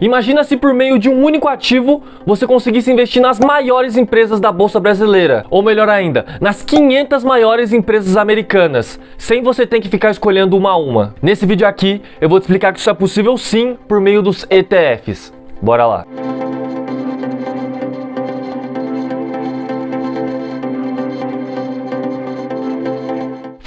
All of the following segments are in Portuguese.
Imagina se por meio de um único ativo você conseguisse investir nas maiores empresas da Bolsa Brasileira, ou melhor ainda, nas 500 maiores empresas americanas, sem você ter que ficar escolhendo uma a uma. Nesse vídeo aqui eu vou te explicar que isso é possível sim por meio dos ETFs. Bora lá!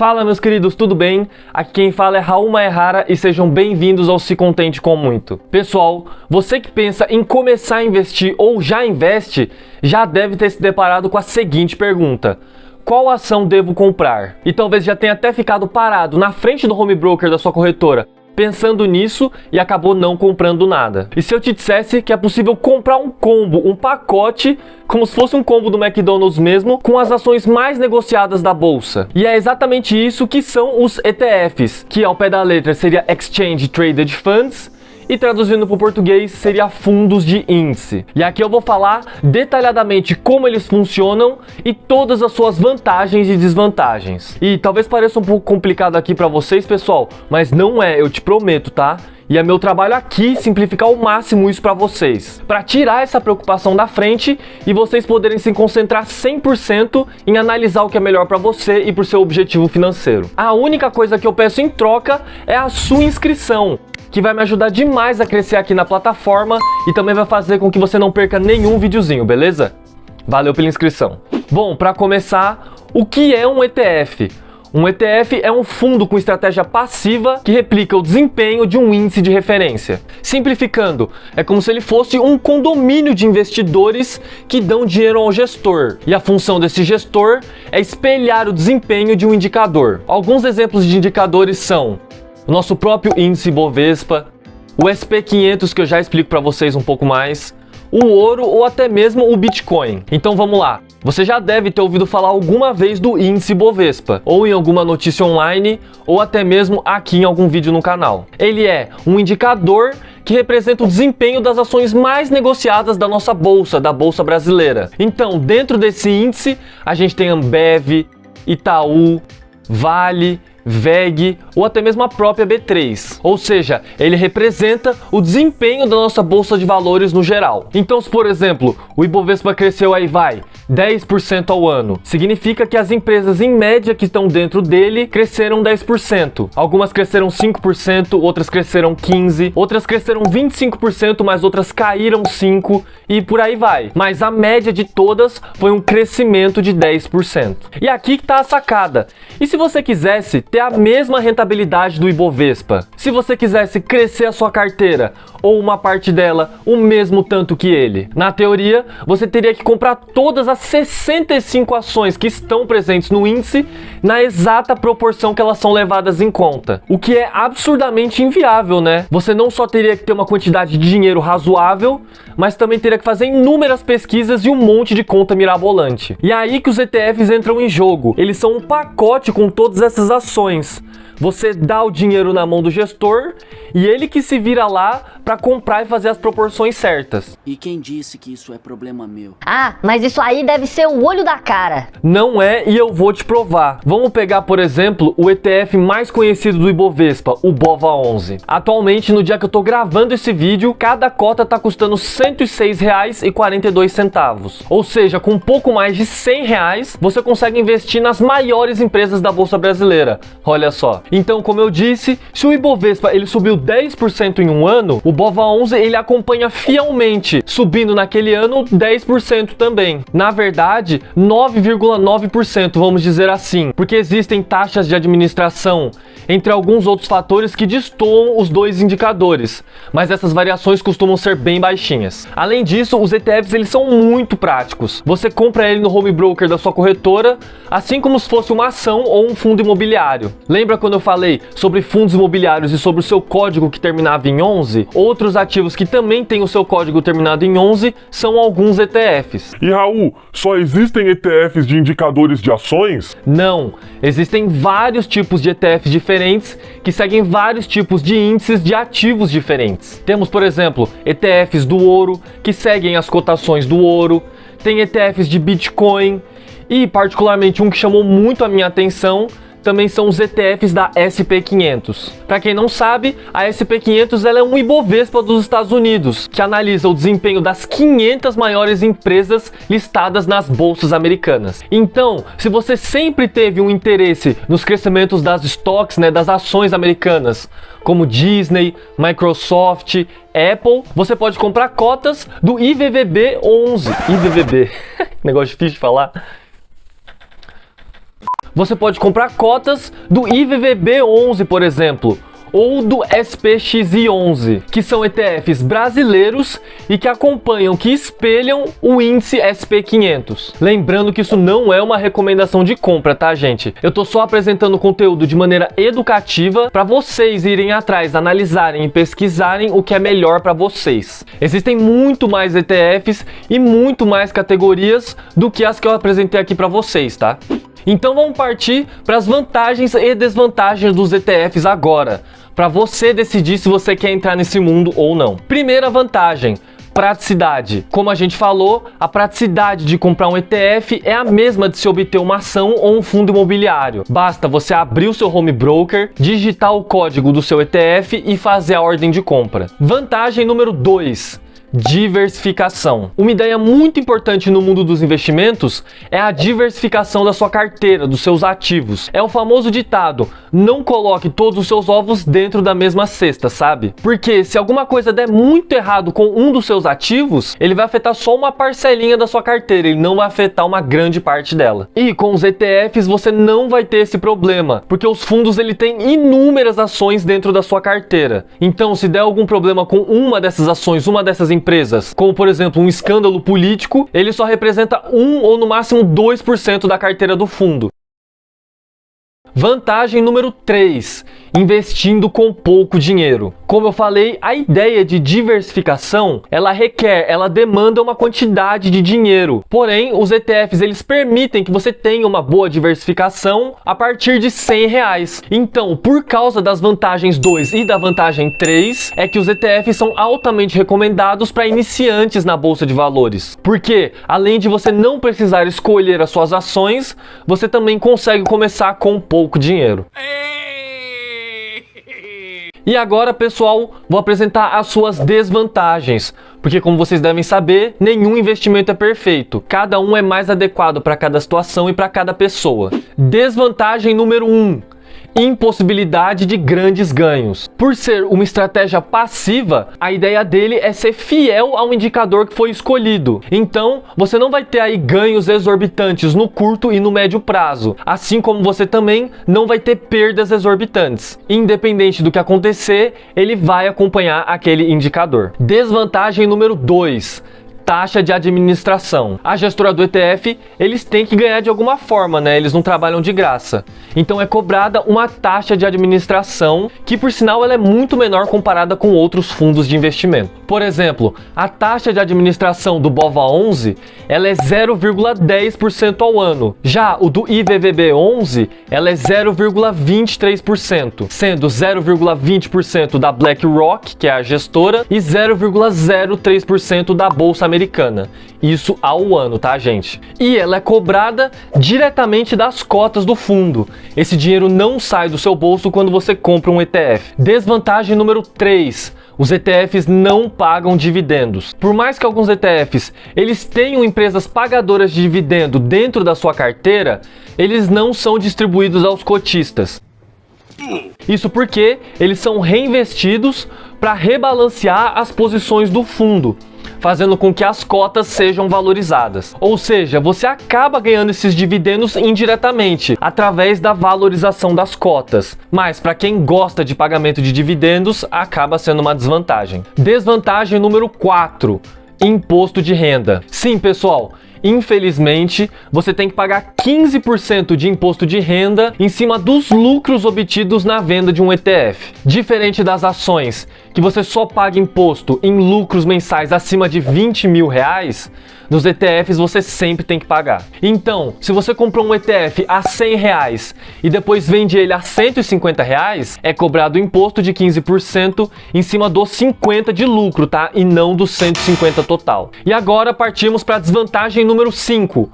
Fala meus queridos, tudo bem? Aqui quem fala é Raul Maehara e sejam bem-vindos ao Se Contente com Muito. Pessoal, você que pensa em começar a investir ou já investe, já deve ter se deparado com a seguinte pergunta: qual ação devo comprar? E talvez já tenha até ficado parado na frente do home broker da sua corretora, pensando nisso e acabou não comprando nada. E se eu te dissesse que é possível comprar um combo, um pacote, como se fosse um combo do McDonald's mesmo, com as ações mais negociadas da bolsa? E é exatamente isso que são os ETFs, que ao pé da letra seria Exchange Traded Funds, e traduzindo para o português seria fundos de índice. E aqui eu vou falar detalhadamente como eles funcionam e todas as suas vantagens e desvantagens. E talvez pareça um pouco complicado aqui para vocês, pessoal, mas não é, eu te prometo, tá? E é meu trabalho aqui simplificar ao máximo isso para vocês, para tirar essa preocupação da frente e vocês poderem se concentrar 100% em analisar o que é melhor para você e para o seu objetivo financeiro. A única coisa que eu peço em troca é a sua inscrição, que vai me ajudar demais a crescer aqui na plataforma e também vai fazer com que você não perca nenhum videozinho, beleza? Valeu pela inscrição. Bom, para começar, o que é um ETF? Um ETF é um fundo com estratégia passiva que replica o desempenho de um índice de referência. Simplificando, é como se ele fosse um condomínio de investidores que dão dinheiro ao gestor. E a função desse gestor é espelhar o desempenho de um indicador. Alguns exemplos de indicadores são o nosso próprio índice Bovespa, o SP500 que eu já explico para vocês um pouco mais, o ouro ou até mesmo o Bitcoin. Então vamos lá. Você já deve ter ouvido falar alguma vez do índice Bovespa, ou em alguma notícia online, ou até mesmo aqui em algum vídeo no canal. Ele é um indicador que representa o desempenho das ações mais negociadas da nossa bolsa, da Bolsa Brasileira. Então, dentro desse índice, a gente tem Ambev, Itaú, Vale, VEG ou até mesmo a própria B3, ou seja, ele representa o desempenho da nossa bolsa de valores no geral. Então, se por exemplo, o Ibovespa cresceu aí 10% ao ano, significa que as empresas em média que estão dentro dele cresceram 10%. Algumas cresceram 5%, outras cresceram 15%, outras cresceram 25%, mas outras caíram 5% e por aí vai. Mas a média de todas foi um crescimento de 10%. E aqui que está a sacada. E se você quisesse ter a mesma rentabilidade do Ibovespa, se você quisesse crescer a sua carteira ou uma parte dela o mesmo tanto que ele, na teoria você teria que comprar todas as 65 ações que estão presentes no índice na exata proporção que elas são levadas em conta, o que é absurdamente inviável, né? Você não só teria que ter uma quantidade de dinheiro razoável, mas também teria que fazer inúmeras pesquisas e um monte de conta mirabolante. E é aí que os ETFs entram em jogo. Eles são um pacote com todas essas ações. Você dá o dinheiro na mão do gestor e ele que se vira lá para comprar e fazer as proporções certas. E quem disse que isso é problema meu? Ah, mas isso aí deve ser o olho da cara. Não é, e eu vou te provar. Vamos pegar, por exemplo, o ETF mais conhecido do Ibovespa, o BOVA11. Atualmente, no dia que eu tô gravando esse vídeo, cada cota tá custando R$ 106,42. Ou seja, com um pouco mais de R$ 100, você consegue investir nas maiores empresas da Bolsa Brasileira. Olha só. Então, como eu disse, se o Ibovespa ele subiu 10% em um ano, o BOVA11 ele acompanha fielmente, subindo naquele ano 10% também. Na verdade, 9,9%, vamos dizer assim, porque existem taxas de administração, entre alguns outros fatores que destoam os dois indicadores, mas essas variações costumam ser bem baixinhas. Além disso, os ETFs eles são muito práticos. Você compra ele no home broker da sua corretora, assim como se fosse uma ação ou um fundo imobiliário. Lembra quando eu falei sobre fundos imobiliários e sobre o seu código que terminava em 11? Outros ativos que também têm o seu código terminado em 11 são alguns ETFs. E Raul, só existem ETFs de indicadores de ações? Não, existem vários tipos de ETFs diferentes que seguem vários tipos de índices de ativos diferentes. Temos, por exemplo, ETFs do ouro que seguem as cotações do ouro, tem ETFs de Bitcoin e, particularmente, um que chamou muito a minha atenção também são os ETFs da SP500. Para quem não sabe, a SP500 ela é um Ibovespa dos Estados Unidos, que analisa o desempenho das 500 maiores empresas listadas nas bolsas americanas. Então, se você sempre teve um interesse nos crescimentos das stocks, né, das ações americanas, como Disney, Microsoft, Apple, você pode comprar cotas do IVVB11. IVVB, negócio difícil de falar. Você pode comprar cotas do IVVB11, por exemplo, ou do SPXI11, que são ETFs brasileiros e que acompanham, que espelham o índice SP500. Lembrando que isso não é uma recomendação de compra, tá, gente? Eu tô só apresentando conteúdo de maneira educativa para vocês irem atrás, analisarem e pesquisarem o que é melhor para vocês. Existem muito mais ETFs e muito mais categorias do que as que eu apresentei aqui para vocês, tá? Então vamos partir para as vantagens e desvantagens dos ETFs agora, para você decidir se você quer entrar nesse mundo ou não. Primeira vantagem: praticidade. Como a gente falou, a praticidade de comprar um ETF é a mesma de se obter uma ação ou um fundo imobiliário. Basta você abrir o seu home broker, digitar o código do seu ETF e fazer a ordem de compra. Vantagem número 2: diversificação. Uma ideia muito importante no mundo dos investimentos é a diversificação da sua carteira, dos seus ativos. É o famoso ditado: não coloque todos os seus ovos dentro da mesma cesta, sabe? Porque se alguma coisa der muito errado com um dos seus ativos, ele vai afetar só uma parcelinha da sua carteira, ele não vai afetar uma grande parte dela. E com os ETFs você não vai ter esse problema, porque os fundos ele tem inúmeras ações dentro da sua carteira. Então, se der algum problema com uma dessas ações, uma dessas empresas, como por exemplo um escândalo político, ele só representa 1 ou no máximo 2% da carteira do fundo. Vantagem número 3: investindo com pouco dinheiro. Como eu falei, a ideia de diversificação, ela demanda uma quantidade de dinheiro. Porém, os ETFs, eles permitem que você tenha uma boa diversificação a partir de R$100. Então, por causa das vantagens 2 e da vantagem 3, é que os ETFs são altamente recomendados para iniciantes na bolsa de valores. Porque, além de você não precisar escolher as suas ações, você também consegue começar com pouco dinheiro. E agora, pessoal, vou apresentar as suas desvantagens, porque como vocês devem saber, nenhum investimento é perfeito. Cada um é mais adequado para cada situação e para cada pessoa. Desvantagem número 1: impossibilidade de grandes ganhos. Por ser uma estratégia passiva, a ideia dele é ser fiel ao indicador que foi escolhido. Então, você não vai ter aí ganhos exorbitantes no curto e no médio prazo, assim como você também não vai ter perdas exorbitantes. Independente do que acontecer, ele vai acompanhar aquele indicador. Desvantagem número 2: taxa de administração. A gestora do ETF, eles têm que ganhar de alguma forma, né? Eles não trabalham de graça. Então é cobrada uma taxa de administração que, por sinal, ela é muito menor comparada com outros fundos de investimento. Por exemplo, a taxa de administração do BOVA11, ela é 0,10% ao ano. Já o do IVVB11, ela é 0,23%, sendo 0,20% da BlackRock, que é a gestora, e 0,03% da Bolsa Americana. Isso ao ano, tá, gente? E ela é cobrada diretamente das cotas do fundo. Esse dinheiro não sai do seu bolso quando você compra um ETF. Desvantagem número 3: os ETFs não pagam dividendos. Por mais que alguns ETFs eles tenham empresas pagadoras de dividendo dentro da sua carteira, eles não são distribuídos aos cotistas. Isso porque eles são reinvestidos para rebalancear as posições do fundo, fazendo com que as cotas sejam valorizadas. Ou seja, você acaba ganhando esses dividendos indiretamente, através da valorização das cotas. Mas para quem gosta de pagamento de dividendos, acaba sendo uma desvantagem. Desvantagem número 4: imposto de renda. Sim, pessoal, infelizmente, você tem que pagar 15% de imposto de renda em cima dos lucros obtidos na venda de um ETF. Diferente das ações, que você só paga imposto em lucros mensais acima de R$20 mil, nos ETFs você sempre tem que pagar. Então, se você comprou um ETF a R$100 e depois vende ele a R$150, é cobrado imposto de 15% em cima dos 50% de lucro, tá? E não dos 150% total. E agora partimos para a desvantagem número 5: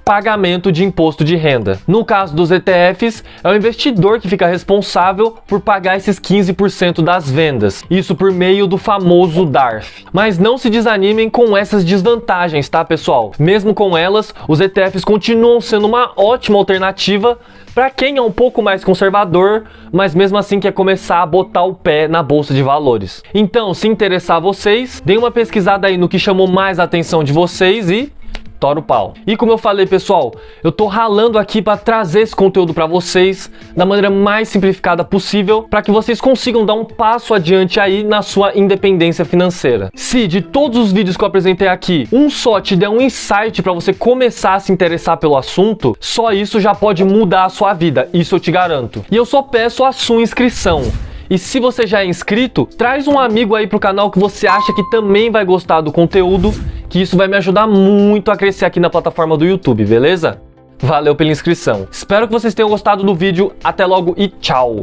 pagamento de imposto de renda. No caso dos ETFs, é o investidor que fica responsável por pagar esses 15% das vendas, isso por meio do famoso DARF. Mas não se desanimem com essas desvantagens, tá, pessoal? Mesmo com elas, os ETFs continuam sendo uma ótima alternativa para quem é um pouco mais conservador, mas mesmo assim quer começar a botar o pé na bolsa de valores. Então, se interessar vocês, deem uma pesquisada aí no que chamou mais a atenção de vocês e tora o pau. E como eu falei, pessoal, eu tô ralando aqui para trazer esse conteúdo para vocês da maneira mais simplificada possível, para que vocês consigam dar um passo adiante aí na sua independência financeira. Se de todos os vídeos que eu apresentei aqui, um só te der um insight para você começar a se interessar pelo assunto, só isso já pode mudar a sua vida, isso eu te garanto. E eu só peço a sua inscrição. E se você já é inscrito, traz um amigo aí pro canal que você acha que também vai gostar do conteúdo, que isso vai me ajudar muito a crescer aqui na plataforma do YouTube, beleza? Valeu pela inscrição. Espero que vocês tenham gostado do vídeo. Até logo e tchau!